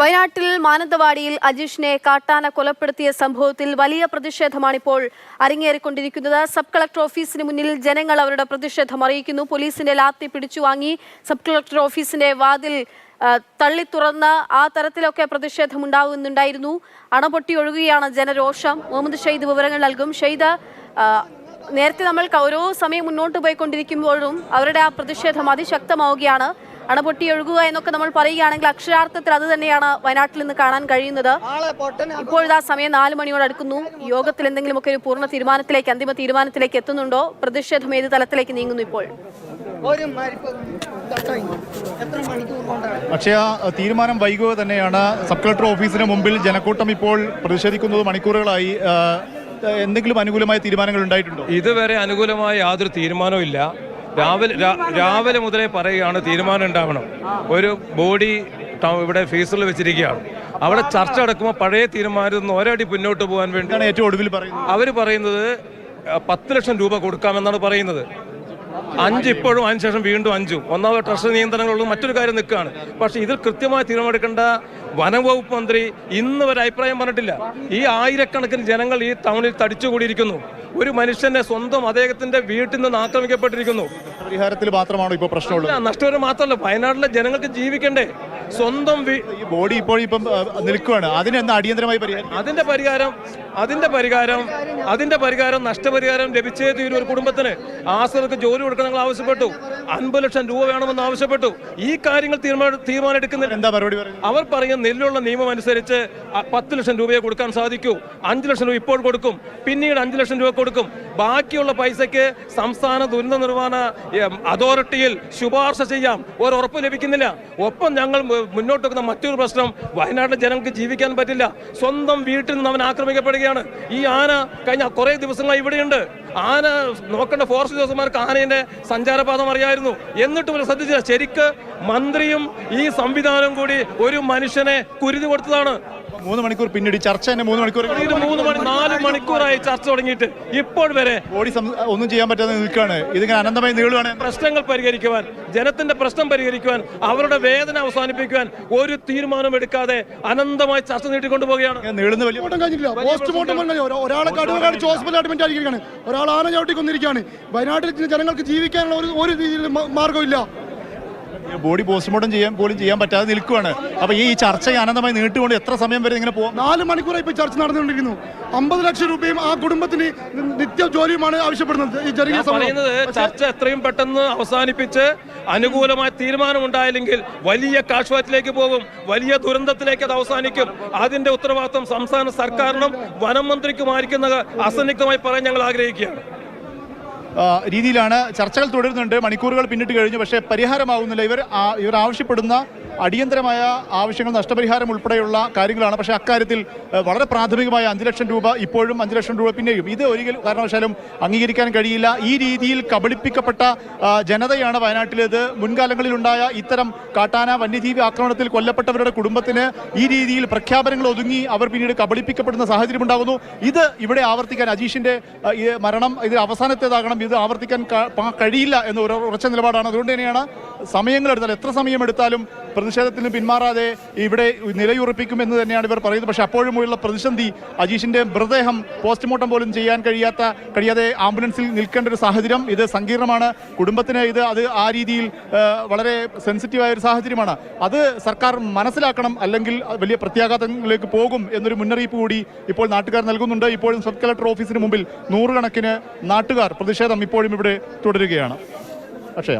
വയനാട്ടിൽ മാനന്തവാടിയിൽ അജീഷിനെ കാട്ടാന കൊലപ്പെടുത്തിയ സംഭവത്തിൽ വലിയ പ്രതിഷേധമാണിപ്പോൾ അരങ്ങേറിക്കൊണ്ടിരിക്കുന്നത്. സബ് കളക്ടർ ഓഫീസിന് മുന്നിൽ ജനങ്ങൾ അവരുടെ പ്രതിഷേധം അറിയിക്കുന്നു. പോലീസിന്റെ ലാത്തി പിടിച്ചുവാങ്ങി സബ് കളക്ടർ ഓഫീസിന്റെ വാതിൽ തള്ളി തുറന്ന് ആ തരത്തിലൊക്കെ പ്രതിഷേധമുണ്ടാകുന്നുണ്ടായിരുന്നു. അണപൊട്ടി ഒഴുകുകയാണ് ജനരോഷം. മുഹമ്മദ് ഷെയ്ദ് വിവരങ്ങൾ നൽകും. ഷെയ്ദ്, നേരത്തെ നമ്മൾ ഓരോ സമയം മുന്നോട്ട് പോയിക്കൊണ്ടിരിക്കുമ്പോഴും അവരുടെ ആ പ്രതിഷേധം അതിശക്തമാവുകയാണ്. അണപൊട്ടി ഒഴുകുക എന്നൊക്കെ നമ്മൾ പറയുകയാണെങ്കിൽ അക്ഷരാർത്ഥത്തിൽ അത് തന്നെയാണ് വയനാട്ടിൽ നിന്ന് കാണാൻ കഴിയുന്നത്. ഇപ്പോഴാ സമയം 4 മണിയോട് അടുക്കുന്നു. യോഗത്തിൽ എന്തെങ്കിലുമൊക്കെ ഒരു പൂർണ്ണ തീരുമാനത്തിലേക്ക്, അന്തിമ തീരുമാനത്തിലേക്ക് എത്തുന്നുണ്ടോ? പ്രതിഷേധം ഏത് തലത്തിലേക്ക് നീങ്ങുന്നു ഇപ്പോൾ? പക്ഷേ തീരുമാനം വൈകുക തന്നെയാണ്. സബ് കളക്ടർ ഓഫീസിന് മുമ്പിൽ ജനക്കൂട്ടം ഇപ്പോൾ പ്രതിഷേധിക്കുന്നത് മണിക്കൂറുകളായി. എന്തെങ്കിലും അനുകൂലമായ തീരുമാനങ്ങൾ ഉണ്ടായിട്ടുണ്ടോ? ഇതുവരെ അനുകൂലമായ യാതൊരു തീരുമാനവും ഇല്ല. രാവിലെ മുതലേ പറയുകയാണ് തീരുമാനം ഉണ്ടാവണം. ഒരു ബോഡി ഇവിടെ ഫീസിൽ വെച്ചിരിക്കുകയാണ്. അവിടെ ചർച്ച നടക്കുമ്പോൾ പഴയ തീരുമാനത്തിൽ നിന്ന് ഒരടി മുന്നോട്ട് പോകാൻ വേണ്ടിയാണ് ഏറ്റവും ഒടുവിൽ പറയുന്നത്. അവർ പറയുന്നത് 10 ലക്ഷം രൂപ കൊടുക്കാമെന്നാണ് പറയുന്നത്. 5 ഇപ്പോഴും, അതിന് ശേഷം വീണ്ടും 5. ഒന്നാമത് ട്രഷറി നിയന്ത്രണങ്ങളുള്ള മറ്റൊരു കാര്യം നിൽക്കുകയാണ്. പക്ഷേ ഇതിൽ കൃത്യമായ തീരുമാനമെടുക്കേണ്ട വനംവകുപ്പ് മന്ത്രി ഇന്ന് ഒരു അഭിപ്രായം പറഞ്ഞിട്ടില്ല. ഈ ആയിരക്കണക്കിന് ജനങ്ങൾ ഈ ടൗണിൽ തടിച്ചുകൂടിയിരിക്കുന്നു. ഒരു മനുഷ്യനെ സ്വന്തം അദ്ദേഹത്തിന്റെ വീട്ടിൽ നിന്ന് ആക്രമിക്കപ്പെട്ടിരിക്കുന്നു. പരിഹാരത്തിൽ മാത്രമാണോ ഇപ്പോൾ പ്രശ്നമുള്ളത്? നഷ്ടപരിഹാരം മാത്രമല്ല, വയനാട്ടിലെ ജനങ്ങൾക്ക് ജീവിക്കണ്ടേ? സ്വന്തം ബോഡി ഇപ്പം നിൽക്കുകയാണ്. അതിനെന്താ അടിയന്തരമായി അതിന്റെ പരിഹാരം നഷ്ടപരിഹാരം ലഭിച്ചേ തീരും. ഒരു കുടുംബത്തിന് ആശ്രമർക്ക് ജോലി കൊടുക്കണം ആവശ്യപ്പെട്ടു. 50 ലക്ഷം രൂപ വേണമെന്ന് ആവശ്യപ്പെട്ടു. ഈ കാര്യങ്ങൾ തീരുമാനം എടുക്കുന്നില്ല. എന്താ മറുപടി? അവർ പറയുന്ന നെല്ലുള്ള നിയമം അനുസരിച്ച് 10 ലക്ഷം രൂപയെ കൊടുക്കാൻ സാധിക്കൂ. 5 ലക്ഷം രൂപ ഇപ്പോൾ കൊടുക്കും, പിന്നീട് 5 ലക്ഷം രൂപ കൊടുക്കും. ബാക്കിയുള്ള പൈസയ്ക്ക് സംസ്ഥാന ദുരന്ത നിർവഹണ അതോറിറ്റിയിൽ ശുപാർശ ചെയ്യാം. ഉറപ്പ് ലഭിക്കുന്നില്ല. ഒപ്പം ഞങ്ങൾ മുന്നോട്ട് വെക്കുന്ന മറ്റൊരു പ്രശ്നം, വയനാട്ടിലെ ജനങ്ങൾക്ക് ജീവിക്കാൻ പറ്റില്ല. സ്വന്തം വീട്ടിൽ നിന്ന് അവൻ ആക്രമിക്കപ്പെടുകയാണ്. ഈ ആന കഴിഞ്ഞ കുറേ ദിവസങ്ങളായി ഇവിടെയുണ്ട്. ആന നോക്കേണ്ട ഫോറസ്റ്റ് ഉദ്യോഗസ്ഥന്മാർക്ക് ആനയുടെ സഞ്ചാരപാതം അറിയായിരുന്നു. എന്നിട്ടും ഇവർ ശ്രദ്ധിച്ചില്ല. ശരിക്ക് മന്ത്രിയും ഈ സംവിധാനവും കൂടി ഒരു മനുഷ്യനെ കുരുതി കൊടുത്തതാണ്. 3 മണിക്കൂർ പിന്നീട് ചർച്ച തന്നെ 3 മണിക്കൂർ 4 മണിക്കൂറായി ചർച്ച തുടങ്ങിയിട്ട് ഇപ്പോൾ വരെ ബോഡി ഒന്നും ചെയ്യാൻ പറ്റാതെ നിൽക്കുകയാണ്. ഇതിങ്ങനെ അനന്തമായി നീളുകയാണ്. പ്രശ്നങ്ങൾ പരിഹരിക്കുവാൻ, ജനത്തിന്റെ പ്രശ്നം പരിഹരിക്കുവാൻ, അവരുടെ വേദന അവസാനിപ്പിക്കുവാൻ ഒരു തീരുമാനം എടുക്കാതെ അനന്തമായി ചർച്ച നീട്ടിക്കൊണ്ടുപോവുകയാണ്. നീളുന്ന വലിയ പോസ്റ്റ്മോർട്ടം ഒരാളെ കടുവ ഹോസ്പിറ്റൽ അഡ്മിറ്റ് ആയിരിക്കുകയാണ്. ഒരാൾ ആന ചവിട്ടി കൊന്നിരിക്കുകയാണ്. വയനാട്ടിൽ ജനങ്ങൾക്ക് ജീവിക്കാനുള്ള ഒരു രീതിയിൽ മാർഗമില്ല. ബോഡി പോസ്റ്റ്മോർട്ടം ചെയ്യാൻ പറ്റാതെ നിൽക്കുകയാണ്. അപ്പൊ ഈ ചർച്ച അനന്തമായി നീട്ടുകൊണ്ട് എത്ര സമയം വരെ ഇങ്ങനെ പോകും? 4 മണിക്കൂറായി ഇപ്പൊ ചർച്ച നടന്നുകൊണ്ടിരിക്കുന്നു. 50 ലക്ഷം രൂപയും ആ കുടുംബത്തിന് നിത്യ ജോലിയുമാണ് ആവശ്യപ്പെടുന്നത്. ചർച്ച എത്രയും പെട്ടെന്ന് അവസാനിപ്പിച്ച് അനുകൂലമായ തീരുമാനം ഉണ്ടായില്ലെങ്കിൽ വലിയ കാഷ്വാറ്റിലേക്ക് പോകും, വലിയ ദുരന്തത്തിലേക്ക് അത് അവസാനിക്കും. അതിന്റെ ഉത്തരവാദിത്വം സംസ്ഥാന സർക്കാരിനും വനം മന്ത്രിക്കുമായിരിക്കുന്ന അസന്നിഗ്ധമായി പറയാൻ ഞങ്ങൾ ആഗ്രഹിക്കുകയാണ്. രീതിയിലാണ് ചർച്ചകൾ തുടരുന്നുണ്ട്. മണിക്കൂറുകൾ പിന്നിട്ട് കഴിഞ്ഞു, പക്ഷേ പരിഹാരമാകുന്നില്ല. ഇവർ ആവശ്യപ്പെടുന്ന അടിയന്തരമായ ആവശ്യങ്ങൾ നഷ്ടപരിഹാരം ഉൾപ്പെടെയുള്ള കാര്യങ്ങളാണ്. പക്ഷേ അക്കാര്യത്തിൽ വളരെ പ്രാഥമികമായ 5 ലക്ഷം രൂപ ഇപ്പോഴും, 5 ലക്ഷം രൂപ പിന്നെയും, ഇത് ഒരിക്കലും കാരണവശാലും അംഗീകരിക്കാൻ കഴിയില്ല. ഈ രീതിയിൽ കബളിപ്പിക്കപ്പെട്ട ജനതയാണ് വയനാട്ടിലേത്. മുൻകാലങ്ങളിലുണ്ടായ ഇത്തരം കാട്ടാന വന്യജീവി ആക്രമണത്തിൽ കൊല്ലപ്പെട്ടവരുടെ കുടുംബത്തിന് ഈ രീതിയിൽ പ്രഖ്യാപനങ്ങൾ ഒതുങ്ങി അവർ പിന്നീട് കബളിപ്പിക്കപ്പെടുന്ന സാഹചര്യം ഉണ്ടാകുന്നു. ഇത് ഇവിടെ ആവർത്തിക്കാൻ, അജീഷിന്റെ മരണം ഇത് അവസാനത്തേതാകണം, ഇത് ആവർത്തിക്കാൻ കഴിയില്ല എന്ന ഒരു ഉറച്ച നിലപാടാണ്. അതുകൊണ്ട് തന്നെയാണ് സമയങ്ങളെടുത്താൽ, എത്ര സമയമെടുത്താലും പ്രതിഷേധത്തിൽ നിന്ന് പിന്മാറാതെ ഇവിടെ നിലയുറപ്പിക്കുമെന്ന് തന്നെയാണ് ഇവർ പറയുന്നത്. പക്ഷേ അപ്പോഴുമുള്ള പ്രതിസന്ധി, അജീഷിന്റെ മൃതദേഹം പോസ്റ്റ്മോർട്ടം പോലും ചെയ്യാൻ കഴിയാതെ ആംബുലൻസിൽ നിൽക്കേണ്ട ഒരു സാഹചര്യം, ഇത് സങ്കീർണമാണ്. കുടുംബത്തിന് അത് ആ രീതിയിൽ വളരെ സെൻസിറ്റീവായ ഒരു സാഹചര്യമാണ്. അത് സർക്കാർ മനസ്സിലാക്കണം, അല്ലെങ്കിൽ വലിയ പ്രത്യാഘാതങ്ങളിലേക്ക് പോകും എന്നൊരു മുന്നറിയിപ്പ് കൂടി ഇപ്പോൾ നാട്ടുകാർ നൽകുന്നുണ്ട്. ഇപ്പോഴും സബ് കളക്ടർ ഓഫീസിന് മുമ്പിൽ 100 കണക്കിന് നാട്ടുകാർ പ്രതിഷേധം ഇപ്പോഴും ഇവിടെ തുടരുകയാണ്. അക്ഷയ.